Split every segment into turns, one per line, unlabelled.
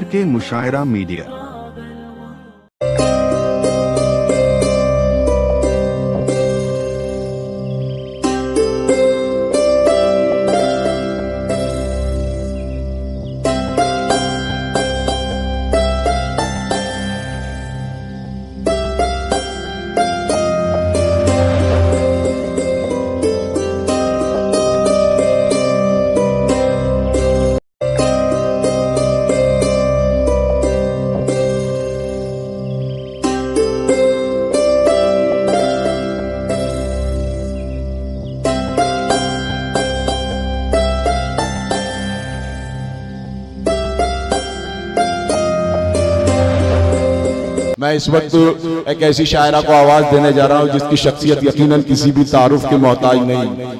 RK मुशायरा media.
मैं इस वक्त एक ऐसी शायरा को आवाज देने जा रहा हूँ जिसकी शख्सियत यकीनन किसी भी तारुफ के मोहताज नहीं।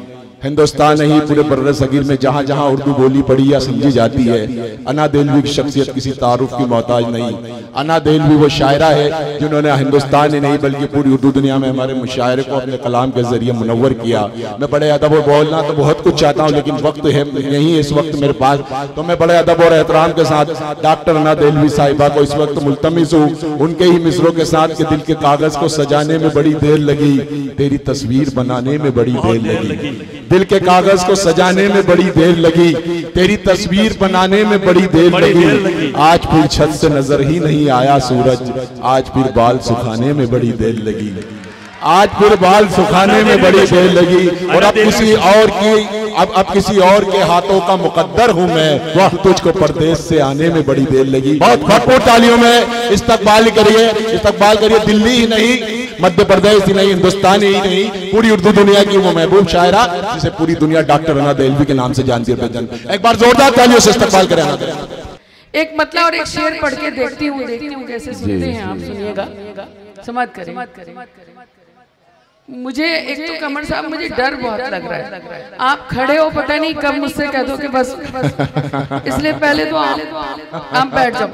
हिंदुस्तान नहीं, पूरे बर्रे सगीर में जहाँ जहाँ उर्दू बोली पड़ी या समझी जाती है, अना देलवी की शख्सियत किसी तारुफ की मोहताज नहीं। अना देलवी वो शायरा है जिन्होंने हिंदुस्तान ही नहीं बल्कि पूरी उर्दू दुनिया में हमारे मुशायरे को अपने कलाम के जरिए मुनव्वर किया। मैं बड़े अदब और बोलना तो बहुत कुछ चाहता हूँ, लेकिन वक्त है यही इस वक्त मेरे पास, तो मैं बड़े अदब और एहतराम के साथ डॉक्टर अना देलवी साहिबा को इस वक्त मुल्तमिस हूँ उनके ही मिसरों के साथ कि दिल के कागज को सजाने में बड़ी देर लगी, तेरी तस्वीर बनाने में बड़ी देर लगी। दिल के कागज को सजाने में बड़ी देर लगी, तेरी तस्वीर बनाने में बड़ी देर लगी। आज फिर छत से नजर ही नहीं आया सूरज, आज फिर बाल सुखाने में बड़ी देर लगी। आज फिर बाल सुखाने में बड़ी देर लगी। और अब किसी और की अब किसी और के हाथों का मुकद्दर हूं मैं, वह तुझको परदेश से आने में बड़ी देर लगी। बहुत भरपूर तालियों में इस्तकबाल करिए। दिल्ली ही नहीं, मध्य प्रदेश ही नहीं, हिंदुस्तान ही नहीं, पूरी उर्दू दुनिया की वो महबूब शायरा जिसे पूरी दुनिया डॉक्टर अना देलवी के नाम से जानती है। एक बार जोरदार तालियों से इस्तकबाल करें।
एक मतलब और एक शेर पढ़ के देखती हूँ कैसे सुनते हैं आप, सुनिएगा, समाप्त करें। मुझे एक तो कमर साहब मुझे डर बहुत लग रहा है, आप खड़े हो पता नहीं कब मुझसे कह दो कि बस, इसलिए पहले तो आप बैठ जाओ।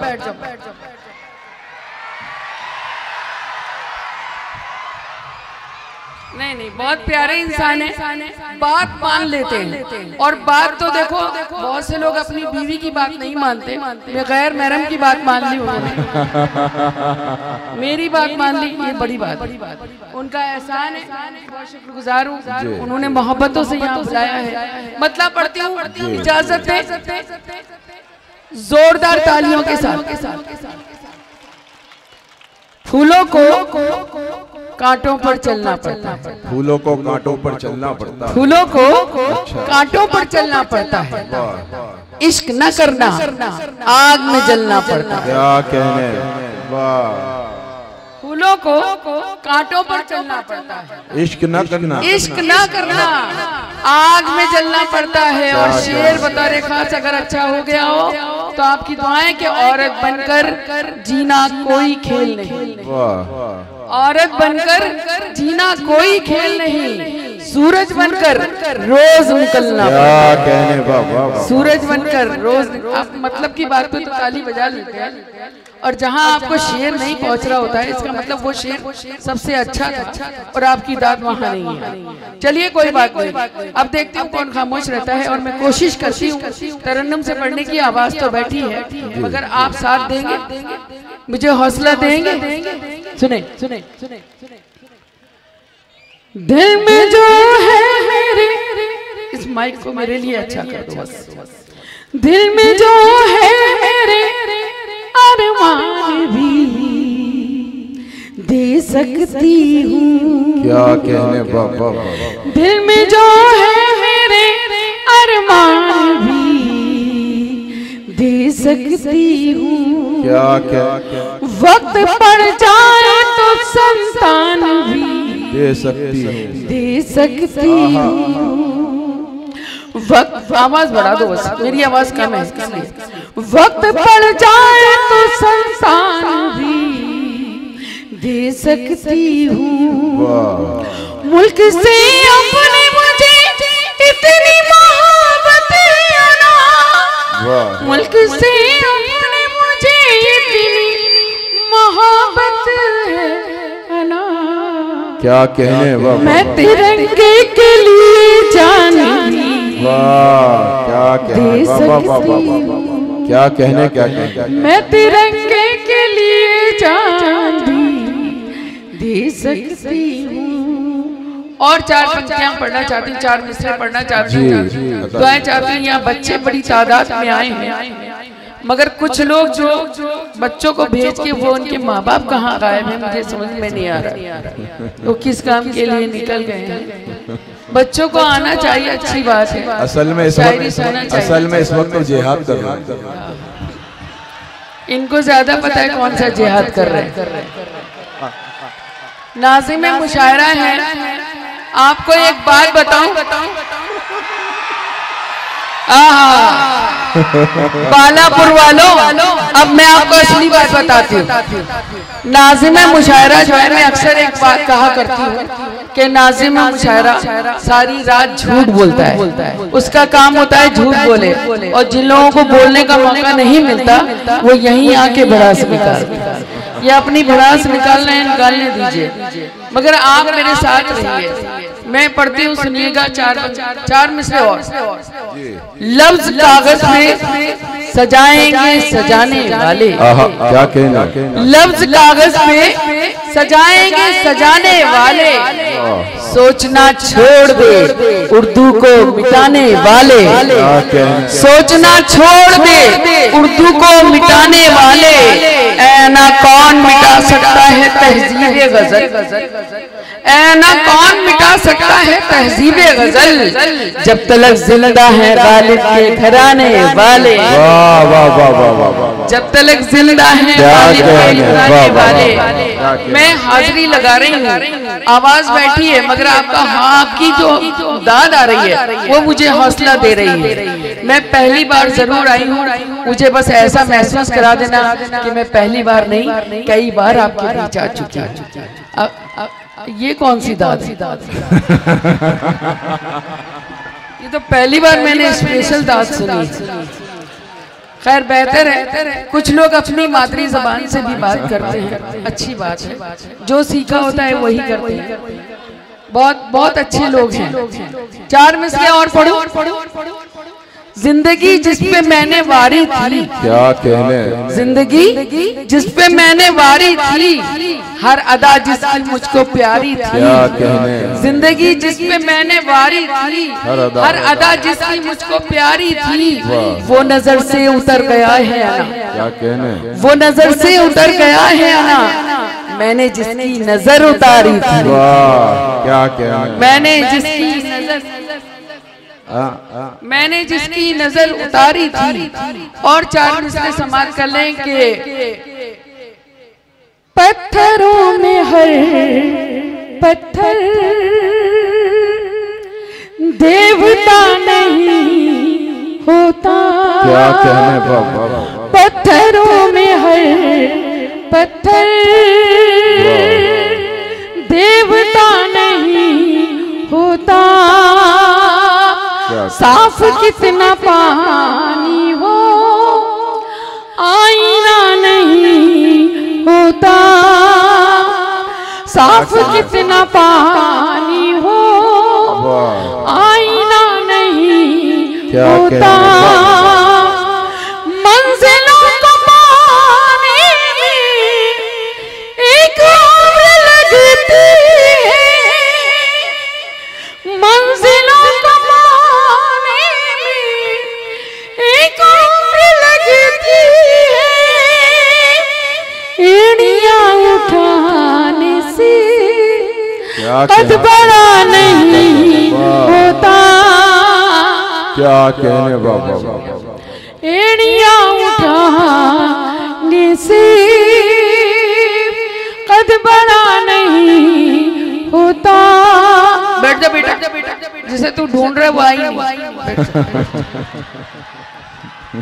नहीं, बहुत प्यारे इंसान है, बात मान लेते हैं। और बात तो देखो, बहुत से लोग अपनी बीवी की बात नहीं मानते, मैं गैर महरम की बात मान ली उन्होंने, मेरी बात मान ली, ये बड़ी बात है। उनका एहसान है, बहुत शुक्रगुजार हूँ, उन्होंने मोहब्बतों से यहाँ बुलाया है। मतलब पढ़ती हूँ, इजाजत दे जोरदार तालियों के साथ। फूलों को कांटों पर चलना पड़ता है,
फूलों को कांटों पर चलना पड़ता है,
फूलों को कांटों पर चलना पड़ता है। इश्क न करना आग में जलना पड़ता है।
क्या कहने, वाह।
फूलों को कांटों पर चलना पड़ता है,
इश्क न करना
आग में जलना पड़ता है। और शेर बता रे खास अगर अच्छा हो गया हो तो आपकी दुआएं कि औरत बनकर जीना कोई खेल नहीं, औरत बनकर जीना कोई खेल नहीं, सूरज बनकर रोज निकलना।
क्या कहने,
सूरज बनकर रोज। आप मतलब की बात पे तो ताली बजा लेते हैं, और जहां आपको शेर नहीं पहुंच रहा होता है इसका मतलब वो शेर सबसे अच्छा था और आपकी दाद वहां नहीं है। चलिए कोई बात नहीं, अब देखते हूँ कौन खामोश रहता है। और मैं कोशिश करती हूँ, तरन्नुम से पढ़ने की आवाज तो बैठी है, मगर आप साथ देंगे, मुझे हौसला देंगे। सुने दिल में जो है मेरे, इस माइक को मेरे लिए अच्छा कर दो बस। दिल में जो है मेरे अरमान भी दे सकती हूँ।
क्या कहने, बाबा।
दिल में जो है मेरे अरमान भी दे सकती हूँ।
क्या
वक्त पड़ जाए तो संतान भी
दे सकती हूँ। वक्त, आवाज बढ़ा दो बस, मेरी आवाज कम है इसलिए।
वक्त पड़ जाए तो संतान भी दे सकती हूँ। मुल्क से अपने मुझे इतनी मोहब्बत है ना, मुल्क से अपने मुझे इतनी मोहब्बत है ना।
क्या कहने,
मैं तिरंगे के लिए जा दे सकती हूँ।
क्या कहने, क्या कहने।
मैं तिरंगे के लिए चांदी दे सकती हूँ। और 4 पंक्तियां पढ़ना चाहती हूँ, 4 मिसरे पढ़ना चाहती हूँ, दुआएं चाहती हूँ। यहाँ बच्चे बड़ी तादाद में आए हैं, मगर कुछ लोग जो बच्चों को भेज के वो उनके माँ बाप कहाँ गायब हैं, मुझे समझ में नहीं आ रहा। वो किस काम के लिए निकल गए हैं। बच्चों को आना चाहिए, अच्छी बात है।
असल में इस वक्त तो जिहाद कर रहे हैं।
इनको ज्यादा पता है कौन सा जिहाद कर रहे हैं। नाज़िम मुशायरा है। आपको एक बात बताऊं, बालापुर वालों, अब मैं आपको असली बात बताती हूँ। नाज़िम मुशायरा जो है, मैं अक्सर एक बात कहा करती हूँ कि नाज़िम मुशायरा सारी रात झूठ बोलता है। उसका काम होता है झूठ बोले, और जिन लोगों को बोलने का मौका नहीं मिलता वो यहीं आके भड़ास निकाल, या अपनी भड़ास निकालने दीजिए। मगर आप मेरे साथ रहिए, मैं पढ़ती हूँ, सुनिएगा। 4 मिसरे और। लफ्ज कागज में सजाएंगे सजाने वाले,
क्या कहना।
लफ्ज कागज में सजाएंगे सजाने वाले, सोचना छोड़ दे उर्दू को मिटाने वाले, सोचना छोड़ दे उर्दू को मिटाने वाले। ऐना कौन मिटा सकता है तहजीबे गजल, ऐना कौन मिटा सकता है तहजीबे गजल, जब तलक जिंदा है गालिब के घराने वाले। जब तलक जिंदा है गालिब के घराने वाले। मैं हाजिरी लगा रही हूँ, आवाज बैठी है, मगर आपकी जो दाद आ रही है वो मुझे हौसला दे रही है। मैं पहली बार जरूर आई हूँ, मुझे बस ऐसा महसूस करा देना कि मैं पहली बार नहीं, कई बार आपके बीच आ चुकी हूँ। ये कौन सी दाद है? ये तो पहली बार मैंने स्पेशल दाद सुनी। खैर बेहतर है, कुछ लोग अपनी मातृ जबान से भी बात करते हैं, अच्छी बात है। जो सीखा होता है वही करते हैं। बहुत अच्छे लोग हैं। 4 मिसरे और पढ़ो। जिंदगी जिस पे मैंने वारी थी,
क्या कहने।
जिंदगी जिस पे मैंने वारी थी, हर अदा जिसकी मुझको प्यारी थी।
क्या कहने।
जिंदगी जिस पे मैंने वारी थी, हर अदा जिसकी मुझको प्यारी थी, वो नजर से उतर गया है अना।
क्या कहने।
वो नजर से उतर गया है अना, मैंने जिसकी नजर उतारी थी।
क्या कहने।
मैंने जिसकी नजर उतारी थी। और 4 मिसरे समाप्त कर लें कि पत्थरों में हर पत्थर देवता नहीं होता।
क्या कहने बाबा।
पत्थरों में हर पत्थर देवता नहीं होता। साफ कितना पानी हो आईना नहीं होता। साफ कितना पानी हो आईना नहीं होता। मंजिलों को पाने में एक उम्र लगती है। मंजिलों को एक उम्र लगती है। एड़ियां उठाने से कद बड़ा नहीं होता।
क्या कहने बाबा।
एड़ियां उठाने से कद बड़ा नहीं होता। बैठ जा बेटा, जिसे तू ढूंढ रहा है वो आई नहीं।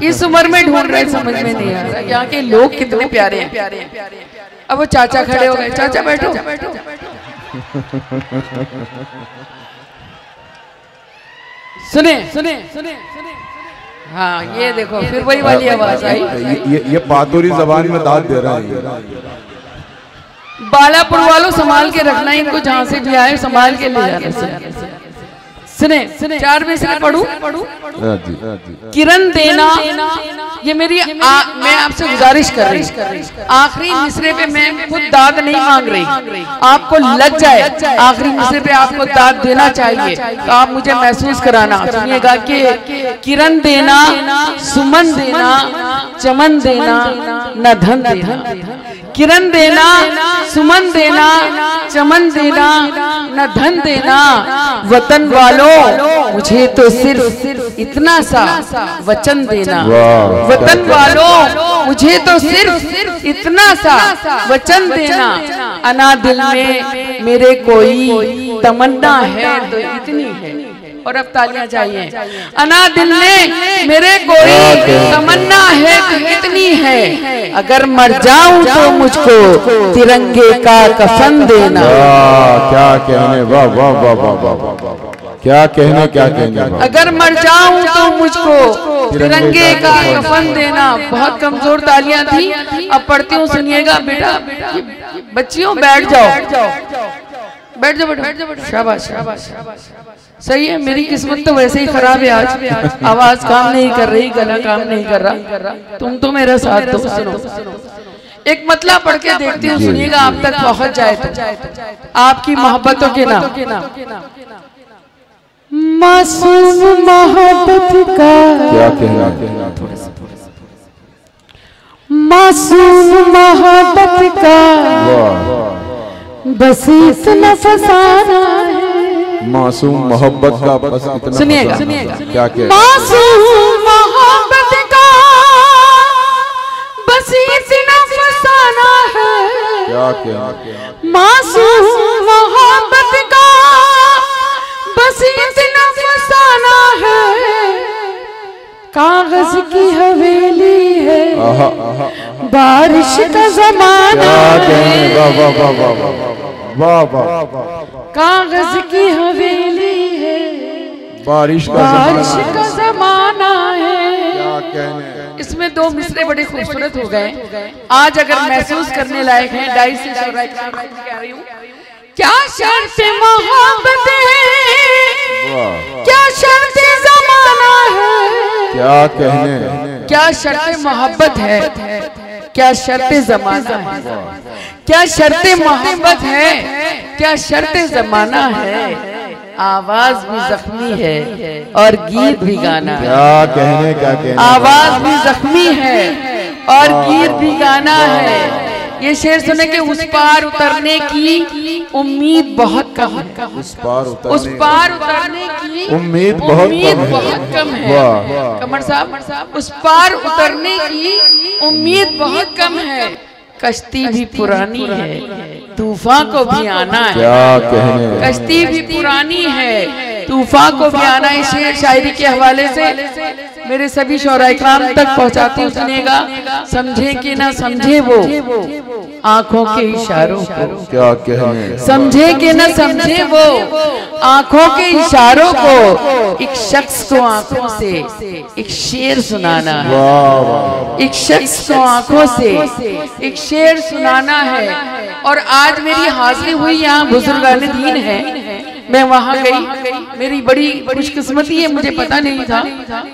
इस उम्र में ढूंढ रहे, समझ में नहीं आ रहा यहाँ के लोग कितने प्यारे हैं। अब वो चाचा खड़े हो गए। चाचा बैठो। सुने। हाँ ये देखो फिर वही वाली आवाज आई।
ये पातोरी जबान में दाद दे रहा है।
बालापुर वालों संभाल के रखना इनको, जहाँ से भी आए संभाल के ले जाना। सुने 4 मिसरे पढ़ूं। किरण देना, ये मेरी मैं आपसे गुजारिश कर रही हूँ, आखिरी मिसरे पे मैं खुद दाद नहीं मांग रही, आपको लग जाए आखिरी मिसरे पे आपको दाद देना चाहिए तो आप मुझे महसूस कराना। सुनिएगा कि किरण देना, सुमन देना, चमन देना, न धन देना। किरण देना, सुमन देना, चमन देना, न धन देना। वतन वालों मुझे तो सिर्फ इतना सा वचन देना। वतन वालों मुझे तो सिर्फ इतना सा वचन देना। अना दिल में मेरे कोई तमन्ना है तो इतनी है। और अब तालियां चाहिए। अना दिल में मेरे कोई तमन्ना है तो इतनी है, अगर मर जाऊं तो मुझको तिरंगे का कफन देना।
क्या कहने, वाह वाह वाह वाह वाह, क्या कहने, क्या कहने।
अगर मर जाऊं तो मुझको तिरंगे का कफन देना। बहुत कमजोर तालियां थी, अब पढ़ती हूँ, सुनिएगा बेटा। बच्चियों बैठ जाओ, बैठ जाओ बेटा, शाबाश शाबाश। सही है, मेरी किस्मत तो वैसे ही खराब है आज, आवाज काम नहीं कर रही, गला काम नहीं कर रहा, तुम तो मेरा साथ दो। सुनो, एक मतला पढ़ के देखती हूँ, सुनिएगा, आप तक पहुंच जाए तो आपकी मोहब्बतों के नाम। मासूम मोहब्बत का
क्या कहना,
मासूम मोहब्बत का बस इतना फसाना है।
मासूम मोहब्बत का बस इतना।
सुनिएगा,
क्या कह,
मासूम मोहब्बत का बस इतना फसाना है।
क्या कह,
मासूम मोहब्बत का बस इतना फसाना है। कागज की हवेली है, बारिश का जमाना है।
वाह वाह वाह वाह वाह वाह।
कागज की हवेली है,
बारिश
का जमाना है।
क्या कहने।
इसमें 2 मिसरे बड़े खूबसूरत हो गए। आज अगर महसूस करने लायक है, डाई से कह रही हूँ, क्या शर्त मोहब्बत है, क्या शर्त जमाना है।
क्या कहने,
क्या शर्त मोहब्बत है, क्या शर्त जमाना है। क्या शर्त मोहब्बत है, क्या शर्त जमाना है। आवाज भी जख्मी है और गीत भी गाना है।
क्या कहने, क्या कहने।
आवाज भी जख्मी है और गीत भी गाना है। ये शेर सुने के उस पार उतरने की उम्मीद बहुत कम है। उस पार उतरने की
उम्मीद बहुत
कम है। कमर साहब, उस पार उतरने की उम्मीद बहुत कम है। कश्ती भी पुरानी है, तूफान को भी आना है।
क्या कहने।
कश्ती भी पुरानी है, तूफान को भी आना है। शेर शायरी के हवाले से मेरे सभी शौरा इकराम तक पहुंचाती हूँ, सुनेगा। समझे कि ना समझे वो आंखों के इशारों को।
क्या कहने।
समझे कि ना समझे वो आंखों के इशारों को। एक शख्स को आंखों से एक शेर सुनाना है। एक शख्स को आंखों से एक शेर सुनाना है। और आज मेरी हाजिरी हुई यहाँ बुजुर्गान दीन है, मैं वहाँ गई। मेरी बड़ी खुशकिस्मती है, मुझे पता नहीं था,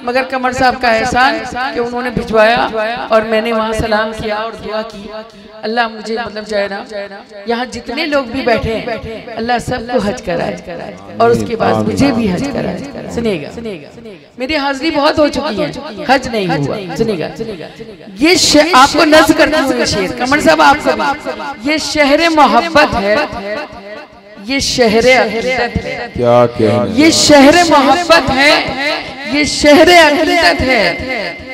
मगर कमर साहब का एहसान कि उन्होंने भिजवाया और मैंने वहाँ सलाम किया और दुआ की। अल्लाह मुझे मतलब जाए ना, यहाँ जितने लोग भी बैठे हैं, अल्लाह सबको हज कराए और उसके बाद मुझे भी हज कराए। सुनिएगा, मेरी हाजिरी बहुत हो चुकी है, हज नहीं हुआ। सुनिएगा, ये आपको नज़्म करती हूँ ये शेर, कमर साहब आपको। ये शहर मोहब्बत है, ये शहर अक़ीदत है।
क्या कहने।
ये शहर मोहब्बत है, ये शहर अक़ीदत है।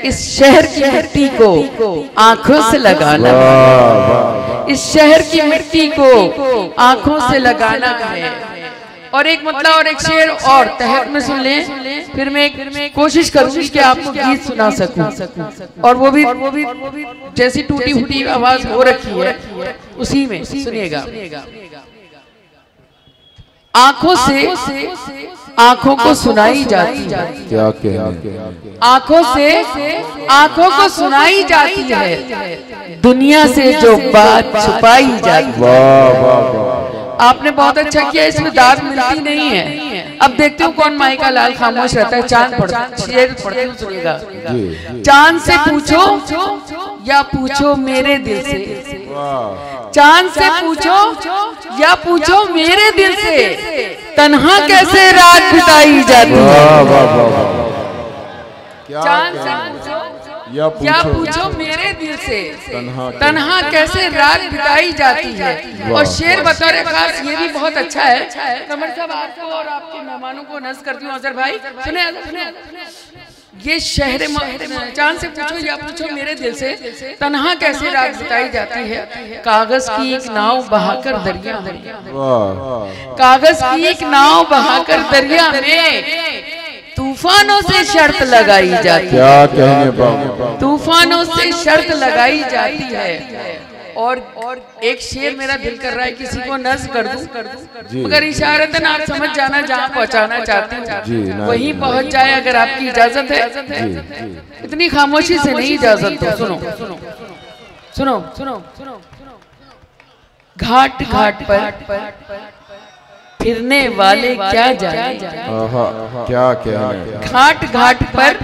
इस शहर की मिट्टी को आंखों से लगाना, इस शहर की मिट्टी को आंखों से लगाना है। और एक मतलब और एक शेर और तहत में सुन लें, फिर मैं कोशिश करूंगी कि आपको गीत सुना सकूं, और वो भी जैसी टूटी फूटी आवाज हो रखी है उसी में। सुनिएगा। आंखों से आंखों को सुनाई जाती है।
क्या कहने।
आंखों से आंखों को सुनाई जाती है, दुनिया से जो बात छुपाई जाती है।
वाह वाह वाह।
आपने बहुत अच्छा किया, इसमें दाद मिलती नहीं है। अब देखते हो कौन माई का लाल खामोश रहता है। चांद पढ़ता शेर पढ़ते हुए सुनिएगा। चांद से पूछो या पूछो मेरे दिल से, चांद से पूछो या पूछो मेरे दिल से, तन्हा कैसे रात बिताई जाती है। चांद से पूछो या पूछो मेरे दिल से, तन्हा कैसे रात बिताई जाती है। और शेर बतौर खास ये भी बहुत अच्छा है। कमर साहब आपको और आपके मेहमानों को नज़ करती हूँ। अजहर भाई सुने, ये शहर चांद से पूछो या पूछो मेरे दिल से, तन्हा कैसे रात बिताई जाती है। कागज की एक नाव बहाकर दरिया में, कागज की एक नाव बहाकर दरिया में तूफानों से शर्त लगाई जाती है।
क्या कहने बाबा,
तूफानों से शर्त लगाई जाती है। और एक शेर मेरा दिल कर रहा है किसी को नज़्म कर दूं, मगर इशारतन आप समझ जाना जहाँ पहुँचाना चाहती हूँ वहीं पहुँच जाए अगर आपकी इजाजत है। इतनी खामोशी से नहीं इजाजत तो सुनो सुनो सुनो सुनो। घाट घाट पर फिरने वाले क्या जाने,
क्या कहने।
घाट घाट पर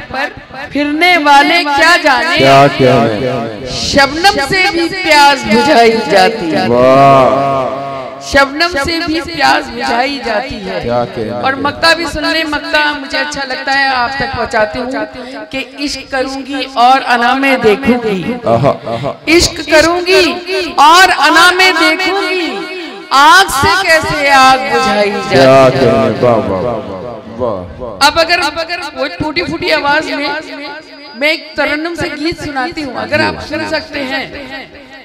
फिरने वाले क्या जाने,
क्या कहने।
शबनम से भी प्यास बुझाई जाती है, शबनम से भी प्यास बुझाई जाती है।
क्या कहने।
और मक्ता भी सुन ले। मक्ता मुझे अच्छा लगता है, आप तक पहुंचाती हूँ कि इश्क करूंगी और अना में देखूंगी, इश्क करूंगी और अना में देखूंगी, आग से कैसे आग बुझाई जाती है। अब अगर वो टूटी फूटी आवाज में मैं एक तरन्नुम से गीत सुनाती हूँ, अगर आप सुन सकते हैं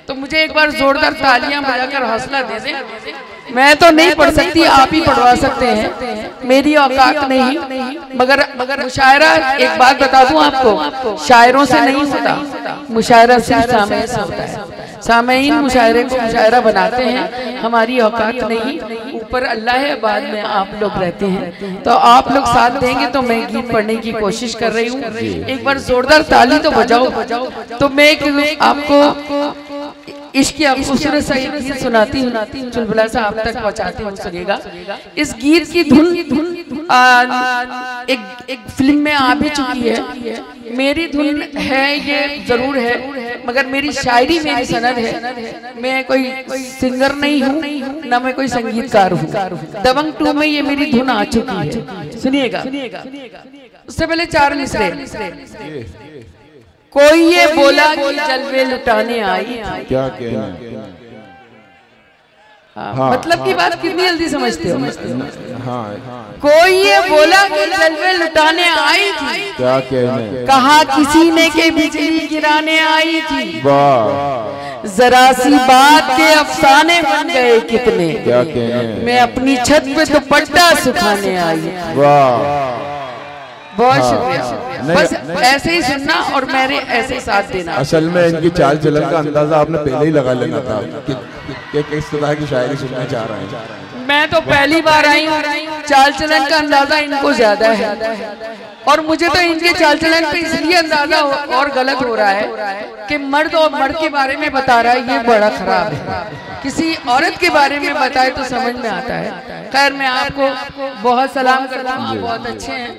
तो मुझे एक बार जोरदार तालियां बजाकर हौसला दे दें। मैं तो नहीं पढ़ सकती, आप ही पढ़वा सकते हैं, मेरी औकात नहीं। मगर मुशायरा एक बात बता दूं आपको, शायरों से नहीं होता मुशायरा, सिर्फ सामईन से होता है। सामईन मुशायरे को मुशायरा बनाते हैं, हमारी औकात नहीं। ऊपर अल्लाह है, बाद में आप लोग रहते हैं। तो आप लोग साथ देंगे तो मैं गीत पढ़ने की कोशिश कर रही हूँ। एक बार जोरदार ताली तो बजाओ। तो मैं आपको इश्क की खूबसूरत सा गीत सुनाती हूँ, चुलबुला सा आप तक पहुँचाती हूँ, सुनिएगा। इस गीत की धुन एक फिल्म में आ भी चुकी है। मेरी धुन है ये जरूर है, मगर मेरी शायरी मेरी सनद है। मैं कोई सिंगर नहीं हूँ, ना मैं कोई संगीतकार हूँ। दबंग 2 में ये मेरी धुन आ चुकी है, सुनिएगा। उससे पहले 4 मिसरे। कोई ये बोला कि जलवे लुटाने आई,
क्या कहना।
हाँ, मतलब की बात कितनी जल्दी समझते हो।
हाँ,
कोई ये बोला कि जलवे लुटाने आई थी,
क्या कहने।
कहा किसी ने के बिजली गिराने आई थी,
वाह।
जरा सी बात के अफसाने बन गए कितने,
क्या कहने।
मैं अपनी छत पे दुपट्टा सुखाने आई।
वाह,
बहुत शुक्रिया। बस ऐसे ही सुनना और मेरे ऐसे ही साथ देना।
असल में इनकी चाल चलन का अंदाजा आपने पहले ही लगा लेना था कि किस तरह की शायरी सुनना चाह रहे हैं।
मैं तो पहली बार आई हूँ, चाल चलन का अंदाजा इनको ज्यादा है। और मुझे तो इनके चाल चलन पे इसलिए अंदाजा और गलत हो रहा है कि मर्द और मर्द के बारे में बता रहा है, ये बड़ा खराब है। किसी औरत के बारे में बताए तो समझ में आता है। खैर, मैं आपको बहुत सलाम करता हूँ, बहुत अच्छे हैं,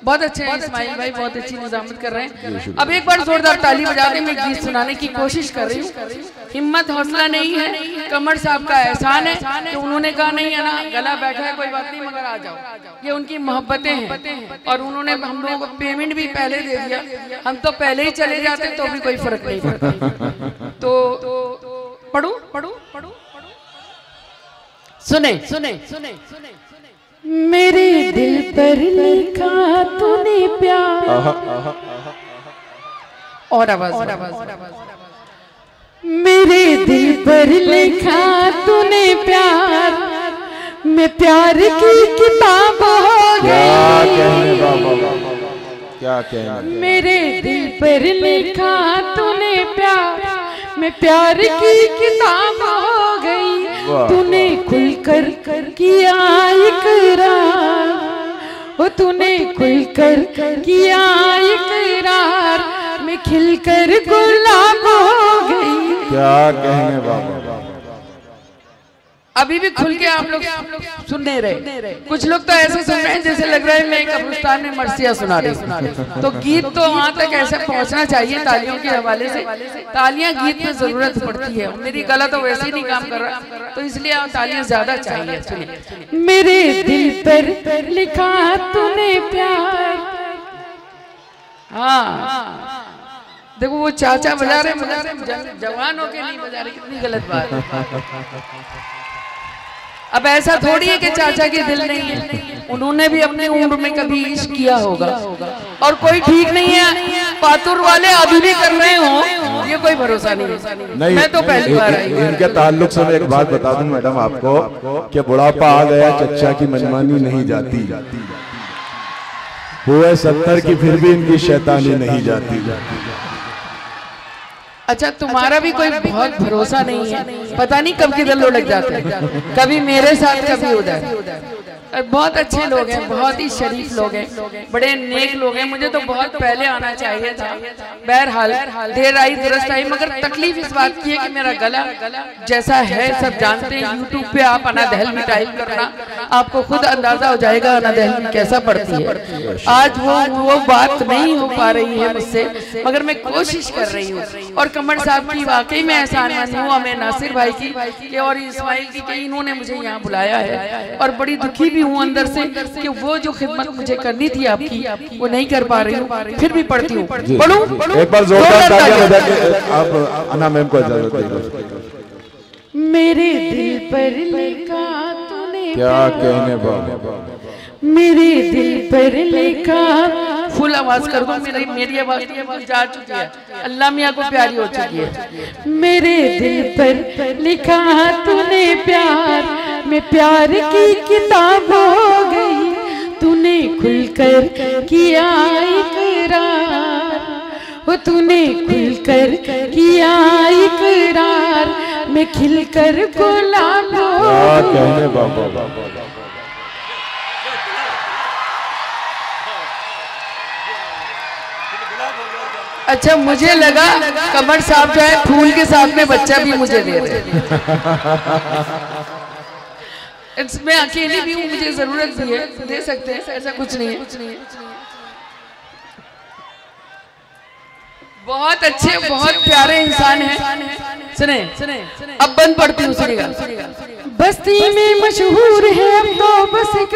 बहुत अच्छे हैं इस्माइल भाई, बहुत अच्छी निजामत कर रहे हैं। अब एक बार जोरदार ताली बजा के मैं गीत सुनाने की कोशिश कर रही हूँ। हिम्मत हौसला नहीं है, कमर साहब का एहसान है कि उन्होंने कहा नहीं है ना, गला बैठा है कोई बात नहीं, मगर आ जाओ। ये उनकी मोहब्बतें हैं और उन्होंने हम लोगों को पेमेंट भी पहले दे दिया। हम तो पहले ही चले जाते तो भी कोई फर्क नहीं पड़ता। तो पढ़ू पढ़ू पढ़ू सुने सुने सुने सुने। मेरे दिल पर लिखा तूने प्यार, और आवाज। मेरे दिल पर लिखा तूने प्यार, मैं प्यार की किताब हो गई।
क्या कहने।
मेरे दिल पर लिखा तूने प्यार, मैं प्यार की किताब हो गई। तूने खुलकर किया इकरार, ओ तूने खुलकर किया इकरार, मैं खिलकर गुलाब हो गई।
क्या कहने बाबा।
अभी भी खुल के आप लोग सुन नहीं रहे। कुछ लोग तो ऐसे सुन रहे हैं जैसे लग रहा है मैं कब्रिस्तान में मर्सिया सुना रही। तो गीत तो वहाँ तक ऐसा पहुँचना चाहिए तालियों के हवाले से। तालियां गीत में जरूरत पड़ती है। मेरी गला तो वैसे ही नहीं काम कर रहा, तो इसलिए तालियां ज्यादा चाहिए। सुनिए।
मेरे दिल पर लिखा तूने प्यार।
हाँ देखो वो चाचा बजा रहे, जवानों के लिए बजा रहे, कितनी गलत बात है। अब ऐसा थोड़ी है कि चाचा के दिल नहीं है, उन्होंने भी अपने उम्र में कभी इश्क किया होगा। और कोई ठीक नहीं है, पातुर वाले अभी भी कर रहे हो, ये कोई भरोसा नहीं। मैं तो पहली बार आई।
इनके ताल्लुक से मैं एक बात बता दूं मैडम आपको कि बुढ़ापा आ गया, चच्चा की मनमानी नहीं जाती। वो है 70 की, फिर भी इनकी शैतानी नहीं जाती।
अच्छा तुम्हारा भी कोई बहुत भरोसा नहीं है, पता नहीं कब किधर लुढ़क जाते हैं, कभी मेरे साथ कभी उधर। बहुत अच्छे लोग हैं, बहुत ही शरीफ लोग हैं, बड़े नेक लोग हैं। मुझे तो बहुत पहले आना चाहिए था, बहरहाल देर आई दुरुस्त आई। मगर तकलीफ इस बात की है कि मेरा गला जैसा है सब जानते हैं। यूट्यूब पे आप अनादहल में टाइप करना, आपको खुद अंदाजा हो जाएगा अनादहल में कैसा पड़ती है। आज वो बात नहीं हो पा रही है मुझसे, मगर मैं कोशिश कर रही हूँ। और कमर साहब की वाकई में एहसानमंद हूँ, हमें नासिर भाई की और इस्माइल की कि इन्होंने मुझे यहाँ बुलाया है। और बड़ी दुखी हूँ अंदर से कि वो जो खिदमत मुझे करनी थी आपकी वो नहीं कर पा रही हूँ, फिर भी पढ़ती हूँ। पढ़ूं?
एक बार जोरदार तालियां बजा के आप अना मैम को इजाजत दीजिए।
मेरे दिल पर लिखा तूने
क्या कहने बाबा,
मेरे दिल पर लिखा।
फुल आवाज कर दो, मेरी आवाज जा चुकी है, अल्लाह मियाँ को प्यारी हो चुकी है।
मेरे दिल पर लिखा तूने प्यार, मैं प्यार की किताब हो गई। तूने खुलकर किया इकरार, वो तूने खुलकर किया इकरार, मैं खिलकर गुलाब हो गई।
कहने बाबा।
अच्छा मुझे लगा कमर साहब जो है फूल के साथ में बच्चा भी मुझे दे रहे। मैं अकेली भी हूँ, मुझे जरूरत भी है, दे सकते हैं, ऐसा कुछ नहीं है। बहुत अच्छे बहुत प्यारे इंसान हैं। सुने अब बंद पढ़ती हूँ, सुनिएगा।
बस्ती में मशहूर है अब तो बस एक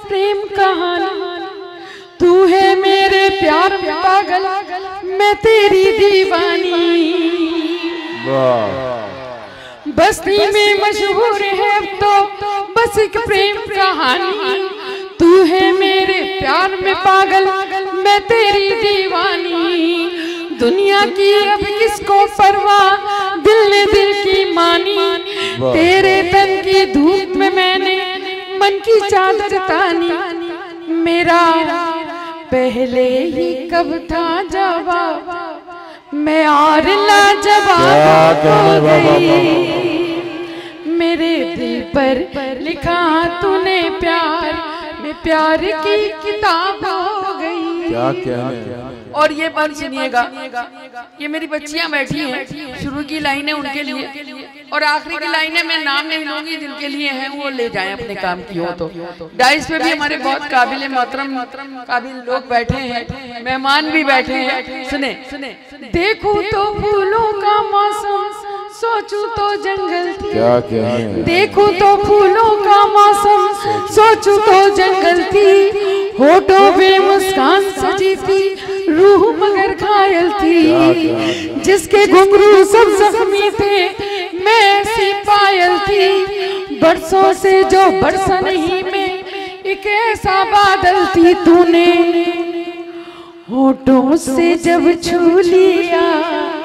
प्रेम कहानी। तू है मेरे प्यार में पागल, मैं तेरी दीवानी। बस्ती में मशहूर है अब तो बस एक प्रेम कहानी। तू है मेरे प्यार में पागल, मैं तेरी दीवानी। दुनिया की अब किसको परवाह, दिल ने दिल की मानी। तेरे तन की धूप में मैंने मन की चादर तानी। मेरा पहले ही कब था जवाब, मैं और लाजवाब हो गई। मेरे दिल पर लिखा तूने प्यार, मैं प्यार की किताब हो गई।
क्या कहने।
और ये बात सुनिएगा, ये मेरी बच्चियां बैठी हैं, शुरू की लाइनें उनके लिए और आखिरी की लाइनें मैं नाम नहीं लूंगी, जिनके लिए हैं वो ले जाएं अपने काम की हो। तो डाइस पे भी हमारे बहुत काबिल मोहतरम काबिल लोग बैठे हैं, मेहमान भी बैठे हैं। सुने
देखूं तो फूलों का मौसम, सोचूं तो जंगल थी।
क्या कहने।
देखूं तो फूलों का मौसम, सोचूं तो जंगल थी। होठों पे मुस्कान सजी थी, रूह मगर घायल थी। जिसके घुंघरू सब जख्मी थे, मैं ऐसी पायल थी। बरसों से जो बरसा नहीं मैं, एक ऐसा बादल थी। तूने होठों से जब छू लिया,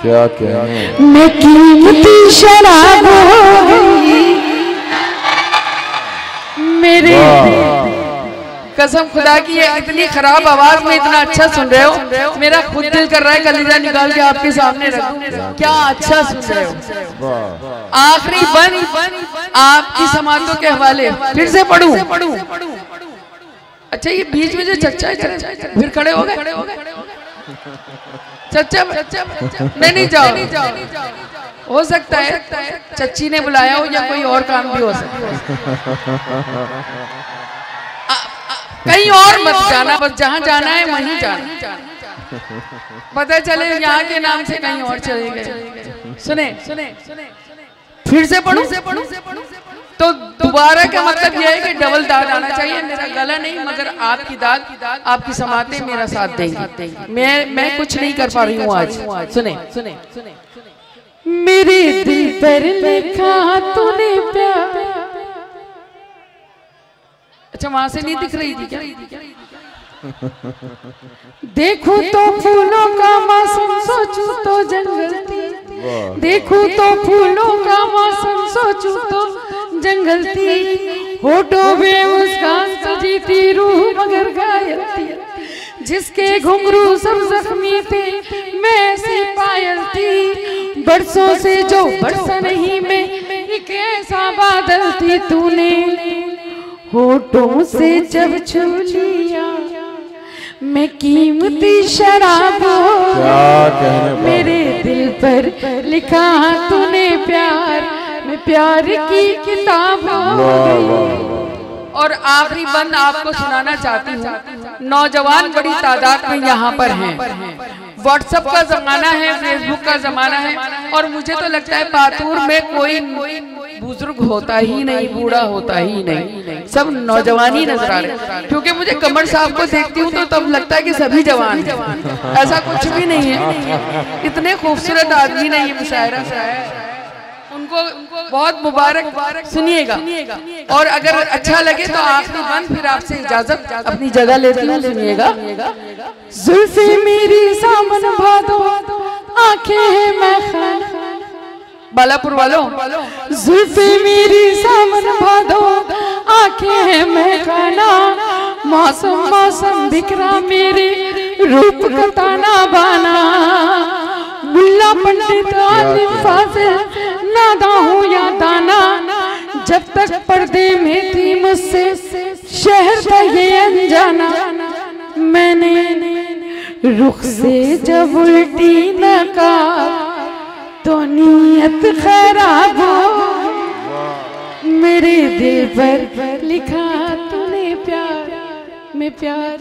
क्या कहने।
मैं कीमती शराब हो गई। मेरे
कसम खुदा की है, इतनी खराब आवाज में इतना अच्छा सुन रहे हो, मेरा खुद दिल कर रहा है कलीजा निकाल के आपके सामने रख दूं। क्या अच्छा सुन रहे हो। आखिरी बंद आपकी समातों के हवाले फिर से पढ़ूं। अच्छा ये बीच में जो चच्चा है फिर खड़े हो गए। चच्चा नहीं जाओ। हो सकता है चच्ची ने बुलाया हो या कोई और काम भी हो सकता है। कहीं और मत जाना, बस जहाँ जाना है वहीं जाना, पता चले यहाँ के नाम से कहीं और चले गए। सुने फिर से पढ़ूं तो दोबारा का मतलब यह है कि डबल दाद आना चाहिए। मेरा गला नहीं मगर आपकी दाद, आपकी समातें मेरा साथ देंगी। मैं कुछ नहीं कर पा रही हूँ आज। सुने
मेरे दिल पर लिखा तूने प्यार।
अच्छा वहां से नहीं दिख रही थी क्या?
देखूं तो फूलों का मौसम, सोचूं तो जंगल थी। देखूं तो फूलों का मौसम, सोचूं तो जंगल थी। होठों में मुस्कान सजी थी, रूह मगर घायल थी। जिसके घुंघरू सब जख्मी थे, मैं ऐसी पायल थी। बरसों से जो बरसा नहीं मैं, एक ऐसा बादल थी। तूने होठों से जब छू लिया, मैं कीमती शराब हो। मेरे दिल पर लिखा तूने प्यार, मैं प्यार की किताब हो गई।
और आखिरी बंद आपको सुनाना चाहती हूँ। नौजवान बड़ी तादाद में यहाँ पर हैं। व्हाट्सएप का जमाना है, फेसबुक का जमाना है, और मुझे तो लगता है पातूर में कोई बुजुर्ग होता ही नहीं, बूढ़ा होता ही नहीं, सब नौजवान ही नजर आ रहे हैं। क्योंकि मुझे कमर साहब को देखती हूँ तो तब लगता है कि सभी जवान हैं। ऐसा कुछ भी नहीं है, इतने खूबसूरत आदमी ने ये मुशायरा है, उनको बहुत मुबारक। सुनिएगा, और अगर अच्छा लगे तो आखिरी बंद, फिर आपसे इजाजत, अपनी जगह लेती हूँ। सुनिएगा।
जुल्फे मेरी सामन भादो, आंखें हैं मैं खाना।
बालापुर वालों,
जुल्फे मेरी सामन भादो, आंखें हैं मैं खाना। मौसम मौसम बिखरा मेरे रूप का ताना बाना। मुल्ला पंडित आलिम फाजिल, नादा हूँ या दाना। जब तक पर्दे में थी मुझसे शहर था ये अनजाना। मैंने रुख से जब उल्टी नकार, तो नीयत खराब हो। मेरे दिल पर लिखा तूने प्यार, मैं प्यार